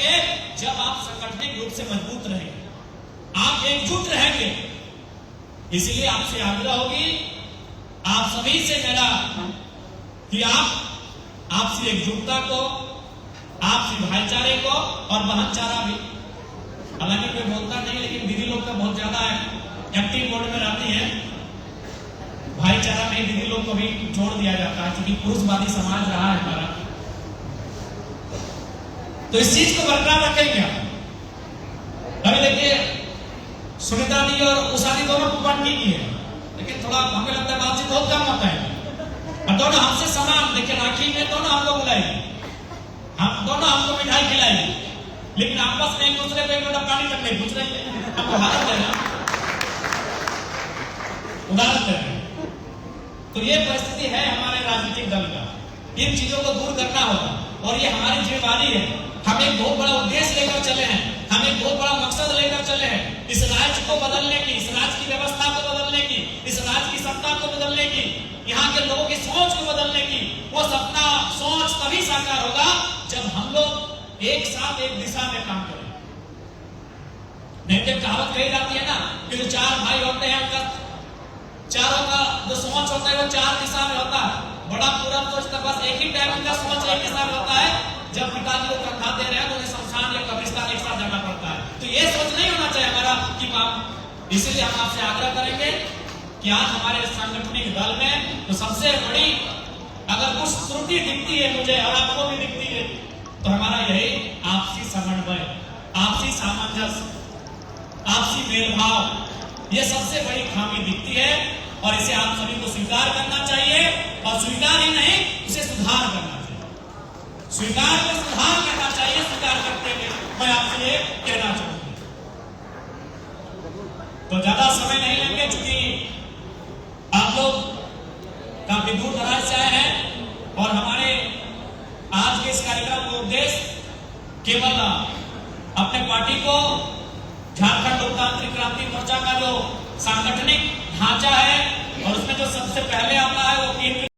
पाएंगे जब आप संगठनिक रूप से मजबूत रहेंगे, आप एकजुट रहेंगे। इसलिए आपसे आग्रह होगी, आप सभी से मेरा कि आप आपसी एकजुटता को, आपसी भाईचारे को और भाईचारा भी, हालांकि कोई बोलता नहीं लेकिन दीदी लोग का बहुत ज्यादा एक्टिव मोड में रहती है, भाईचारा में दीदी लोग को भी जोड़ दिया जाता है क्योंकि पुरुषवादी समाज रहा है हमारा। तो इस चीज को बरकरार रखेंगे। अभी देखिए सुनीता दी और उषा दी दोनों कुपन की है, लेकिन थोड़ा हमें लगता है बातचीत बहुत कम होता है और दोनों हमसे समान। देखिए राखी में दोनों हम लोग बुलाएंगे, हम दोनों हमको मिठाई खिलाएंगे, लेकिन आपस में एक दूसरे को एक लोटा पानी तक नहीं पूछ रहे हैं। हमको उदाहरण दे रहे हैं, उदाहरण दे रहे हैं। तो ये परिस्थिति है हमारे राजनीतिक दल का। इन चीजों को दूर करना होगा और ये हमारी जिम्मेदारी है। हम एक बहुत बड़ा उद्देश्य लेकर चले हैं, हम एक बहुत बड़ा मकसद लेकर चले हैं, इस राज्य को बदलने की, इस राज्य की व्यवस्था को बदलने की, इस राज्य की सत्ता को बदलने की, यहाँ के लोगों की सोच को बदलने की। वो सपना सोच तभी साकार होगा जब हम लोग एक साथ एक दिशा में काम करें। नहीं तो कहावत कही जाती है ना कि जो चार भाई होते हैं उनका चारों का जो सोच होता है वो चार दिशा में होता है। बड़ा पूरा सोचता बस एक ही टाइम का सोच एक दिशा में होता है। जब पिताजी को कंधा दे रहे हैं तो उन्हें शमशान या कब्रिस्तान एक साथ जाना पड़ता है। तो ये सोच नहीं होना चाहिए हमारा कि आप। इसलिए हम आपसे आग्रह करेंगे कि आज हमारे सांगठनिक दल में तो सबसे बड़ी अगर कुछ त्रुटि दिखती है मुझे और आपको भी दिखती है तो हमारा यही आपसी समन्वय, आपसी सामंजस्य, आपसी मेलभाव, ये सबसे बड़ी खामी दिखती है और इसे आप सभी को स्वीकार करना चाहिए और स्वीकार ही नहीं उसे सुधार करना चाहिए। स्वीकार को सुधार करना चाहिए। स्वीकार करते हुए मैं आपसे ये कहना चाहूंगा। तो ज्यादा समय नहीं लेंगे क्योंकि आप लोग काफी दूर दराज से आए हैं और हमारे आज के इस कार्यक्रम का उद्देश्य केवल अपने पार्टी को झारखंड लोकतांत्रिक क्रांति मोर्चा का जो सांगठनिक ढांचा है और उसमें जो सबसे पहले आता है वो केंद्र